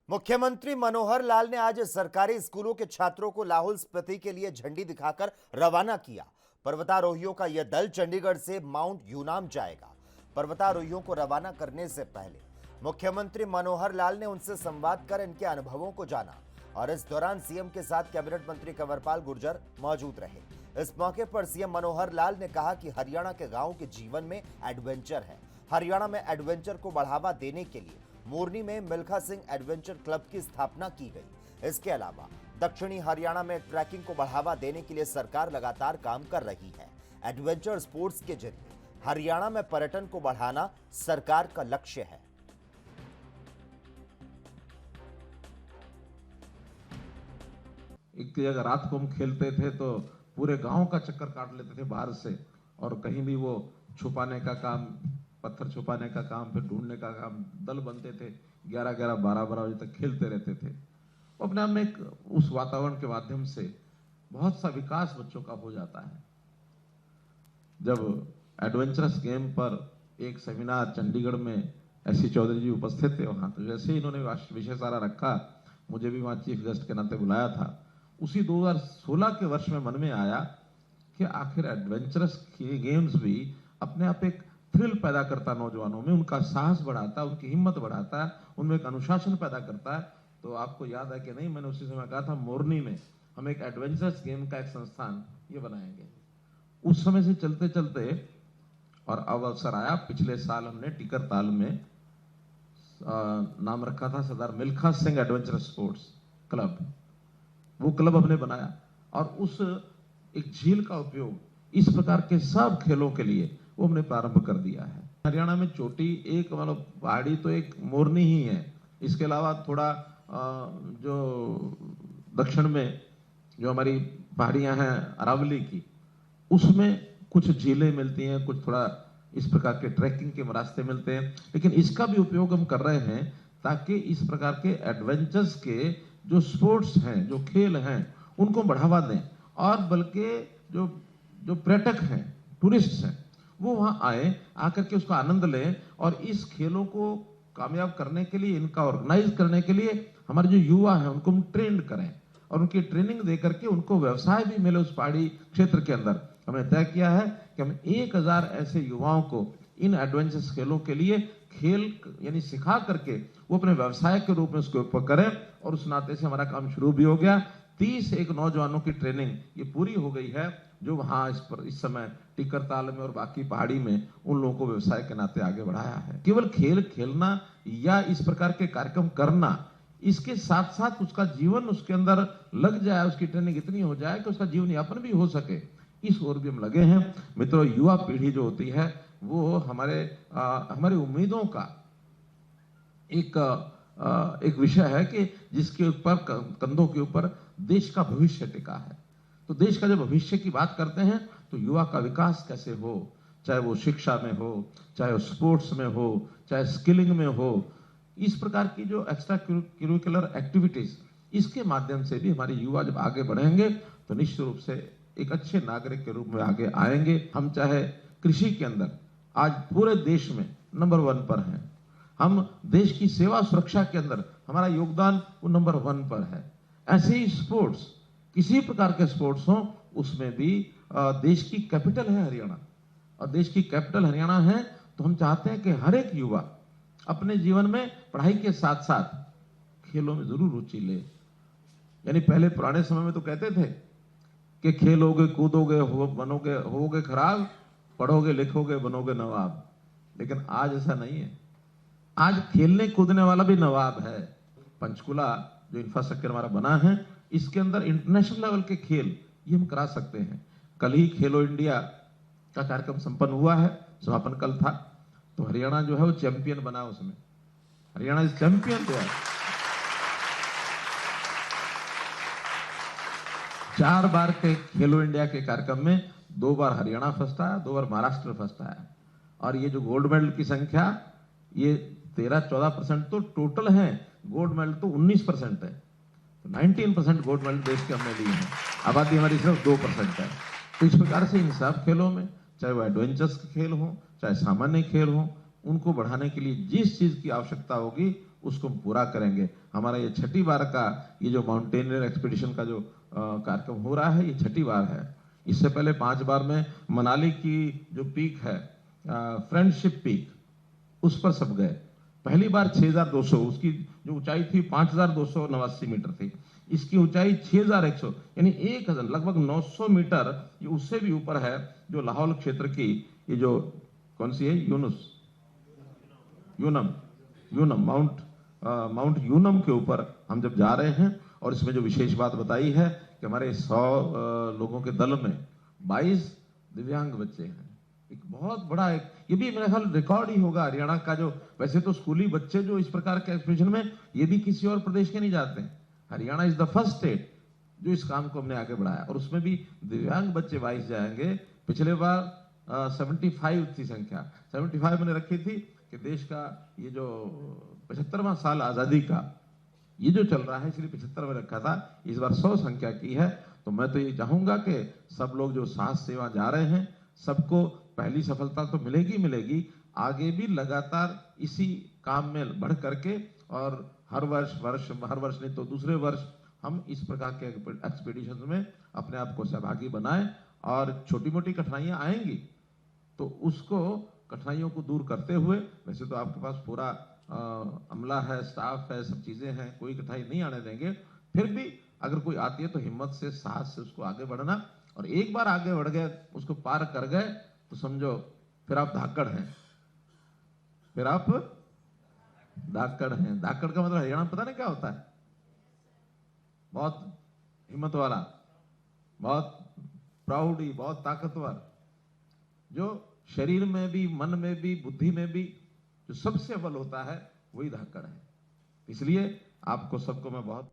मुख्यमंत्री मनोहर लाल ने आज सरकारी स्कूलों के छात्रों को लाहौल स्पीति के लिए झंडी दिखाकर रवाना किया। पर्वतारोहियों का यह दल चंडीगढ़ से माउंट यूनाम जाएगा। पर्वतारोहियों को रवाना करने से पहले मुख्यमंत्री मनोहर लाल ने उनसे संवाद कर इनके अनुभवों को जाना और इस दौरान सीएम के साथ कैबिनेट मंत्री कंवरपाल गुर्जर मौजूद रहे। इस मौके पर सीएम मनोहर लाल ने कहा कि हरियाणा के गांव के जीवन में एडवेंचर है। हरियाणा में एडवेंचर को बढ़ावा देने के लिए मोरनी में मिल्खा सिंह एडवेंचर क्लब की स्थापना की गई। इसके अलावा दक्षिणी हरियाणा में ट्रैकिंग को बढ़ावा देने के लिए सरकार लगातार काम कर रही है। एडवेंचर स्पोर्ट्स के जरिए हरियाणा में पर्यटन को बढ़ाना सरकार का लक्ष्य है। एक जगह रात को हम खेलते थे तो पूरे गांव का चक्कर काट लेते थे बाहर से, और कहीं भी वो छुपाने का काम, पत्थर छुपाने का काम, फिर ढूंढने का काम, दल बनते थे। 11-11, 12-12 बजे तक खेलते रहते थे। अपने आप में एक उस वातावरण के माध्यम से बहुत सा विकास बच्चों का हो जाता है। जब एडवेंचरस गेम पर एक सेमिनार चंडीगढ़ में एससी चौधरी जी उपस्थित थे वहां, तो जैसे ही इन्होंने विषय सारा रखा, मुझे भी वहां चीफ गेस्ट के नाते बुलाया था। उसी 2016 के वर्ष में मन में आया कि आखिर एडवेंचरस गेम्स भी अपने आप एक थ्रिल पैदा करता, नौजवानों में उनका साहस बढ़ाता, उनकी हिम्मत बढ़ाता है, उनमें एक अनुशासन पैदा करता है। तो आपको याद है कि नहीं, मैंने उसी समय कहा था मोरनी में हम एक एडवेंचरस गेम का एक संस्थान ये बनाएंगे। उस समय से चलते चलते और अब अवसर आया, पिछले साल हमने टिकर ताल में नाम रखा था Sardar Milkha Singh adventurous sports club. वो क्लब हमने बनाया और उस एक झील का उपयोग इस प्रकार के सब खेलों के लिए वो हमने प्रारंभ कर दिया है। हरियाणा में चोटी एक मतलब पहाड़ी तो एक मोरनी ही है। इसके अलावा थोड़ा जो दक्षिण में जो हमारी पहाड़ियां हैं अरावली की, उसमें कुछ झीलें मिलती हैं, कुछ थोड़ा इस प्रकार के ट्रैकिंग के रास्ते मिलते हैं। लेकिन इसका भी उपयोग हम कर रहे हैं ताकि इस प्रकार के एडवेंचर्स के जो स्पोर्ट्स हैं, जो खेल हैं, उनको बढ़ावा दें और बल्कि जो पर्यटक हैं, टूरिस्ट हैं, वो वहां आए, आकर के उसका आनंद लें और इस खेलों को कामयाब करने के लिए, इनका ऑर्गेनाइज करने के लिए हमारे जो युवा हैं उनको हम ट्रेंड करें और उनकी ट्रेनिंग दे करके उनको व्यवसाय भी मिले उस पहाड़ी क्षेत्र के अंदर। हमने तय किया है कि हम 1000 ऐसे युवाओं को इन एडवेंचरस खेलों के लिए खेल यानी सिखा करके वो अपने व्यवसाय के रूप में उसको उपयोग करें, और उस नाते से हमारा काम शुरू भी हो गया। 30 एक नौजवानों की ट्रेनिंग ये पूरी हो गई है, जो वहां इस समय टिकर ताल में और बाकी पहाड़ी में उन लोगों को व्यवसाय के नाते आगे बढ़ाया है। केवल खेल खेलना या इस प्रकार के कार्यक्रम करना, इसके साथ साथ उसका जीवन उसके अंदर लग जाए, उसकी ट्रेनिंग इतनी हो जाए कि उसका जीवन यापन भी हो सके, इस ओर भी हम लगे हैं। मित्रों, युवा पीढ़ी जो होती है वो हमारे उम्मीदों का एक विषय है कि जिसके ऊपर कंधों के ऊपर देश का भविष्य टिका है। तो देश का जब भविष्य की बात करते हैं तो युवा का विकास कैसे हो, चाहे वो शिक्षा में हो, चाहे वो स्पोर्ट्स में हो, चाहे स्किलिंग में हो, इस प्रकार की जो एक्स्ट्रा करिकुलर एक्टिविटीज, इसके माध्यम से भी हमारे युवा जब आगे बढ़ेंगे तो निश्चित रूप से एक अच्छे नागरिक के रूप में आगे आएंगे। हम चाहे कृषि के अंदर आज पूरे देश में नंबर 1 पर हैं, हम देश की सेवा सुरक्षा के अंदर हमारा योगदान वो नंबर 1 पर है। ऐसे ही स्पोर्ट्स, किसी प्रकार के स्पोर्ट्स हो, उसमें भी देश की कैपिटल है हरियाणा, और देश की कैपिटल हरियाणा है तो हम चाहते हैं कि हर एक युवा अपने जीवन में पढ़ाई के साथ साथ खेलों में जरूर रुचि ले। यानी पहले पुराने समय में तो कहते थे कि खेलोगे कूदोगे होगे खराब, पढ़ोगे लिखोगे बनोगे नवाब, लेकिन आज ऐसा नहीं है। आज खेलने कूदने वाला भी नवाब है। पंचकुला जो इंफ्रास्ट्रक्चर हमारा बना है, इसके अंदर इंटरनेशनल लेवल के खेल ये हम करा सकते हैं। कल ही खेलो इंडिया का कार्यक्रम संपन्न हुआ है, समापन कल था, तो हरियाणा जो है वो चैंपियन बना, उसमें हरियाणा इज चैंपियन जो है। 4 बार के खेलो इंडिया के कार्यक्रम में 2 बार हरियाणा फर्स्ट आया, 2 बार महाराष्ट्र फर्स्ट आया, और ये जो गोल्ड मेडल की संख्या ये 13-14% तो टोटल है, गोल्ड मेडल तो 19% है, तो 19% गोल्ड मेडल देश के हमने लिए हैं। आबादी हमारी सिर्फ 2% है। तो इस प्रकार से इन सब खेलों में, चाहे वो एडवेंचर्स के खेल हो, चाहे सामान्य खेल हो, उनको बढ़ाने के लिए जिस चीज की आवश्यकता होगी उसको हम पूरा करेंगे। हमारा ये 6ठी बार का ये जो माउंटेनियर एक्सपीडिशन का जो कार्यक्रम हो रहा है, ये 6ठी बार है। इससे पहले 5 बार में मनाली की जो पीक है, फ्रेंडशिप पीक, उस पर सब गए। पहली बार 6200, उसकी जो ऊंचाई थी 5289 मीटर थी, इसकी ऊंचाई 6100 यानी 1000 लगभग 900 मीटर ये उससे भी ऊपर है। जो लाहौल क्षेत्र की ये जो कौन सी है, यूनम माउंट यूनम के ऊपर हम जब जा रहे हैं, और इसमें जो विशेष बात बताई है कि हमारे 100 लोगों के दल में 22 दिव्यांग बच्चे हैं। एक बहुत बड़ा ये भी मेरा ख्याल रिकॉर्ड ही होगा हरियाणा का। जो वैसे तो स्कूली बच्चे जो इस प्रकार के एक्सपीडिशन में ये भी किसी और प्रदेश के नहीं जाते हैं। Haryana is the first state जो इस काम को हमने आगे बढ़ाया, और उसमें भी दिव्यांग बच्चे 22 जाएंगे। पिछले बार 75 थी संख्या, 75 मैंने रखी थी कि देश का ये जो 75वां साल आजादी का ये जो चल रहा है, इसलिए 75 में रखा था। इस बार 100 संख्या की है। तो मैं तो ये चाहूंगा कि सब लोग जो साथ सेवा जा रहे हैं, सबको पहली सफलता तो मिलेगी, आगे भी लगातार इसी काम में बढ़ करके, और हर वर्ष नहीं तो दूसरे वर्ष हम इस प्रकार के एक्सपीडिशन में अपने आप को सहभागी बनाएं। और छोटी मोटी कठिनाइयां आएंगी तो उसको कठिनाइयों को दूर करते हुए, वैसे तो आपके पास पूरा अमला है, स्टाफ है, सब चीजें हैं, कोई कठिनाई नहीं आने देंगे। फिर भी अगर कोई आती है तो हिम्मत से, साहस से उसको आगे बढ़ना, और एक बार आगे बढ़ गए, उसको पार कर गए, तो समझो फिर आप धाकड़ हैं। धाकड़ का मतलब हरियाणा में पता नहीं क्या होता है? बहुत हिम्मत वाला, बहुत प्राउडी, बहुत ताकतवर, जो शरीर में भी, मन में भी, बुद्धि में भी जो सबसे अव्वल होता है, वही धाकड़ है। इसलिए आपको सबको मैं बहुत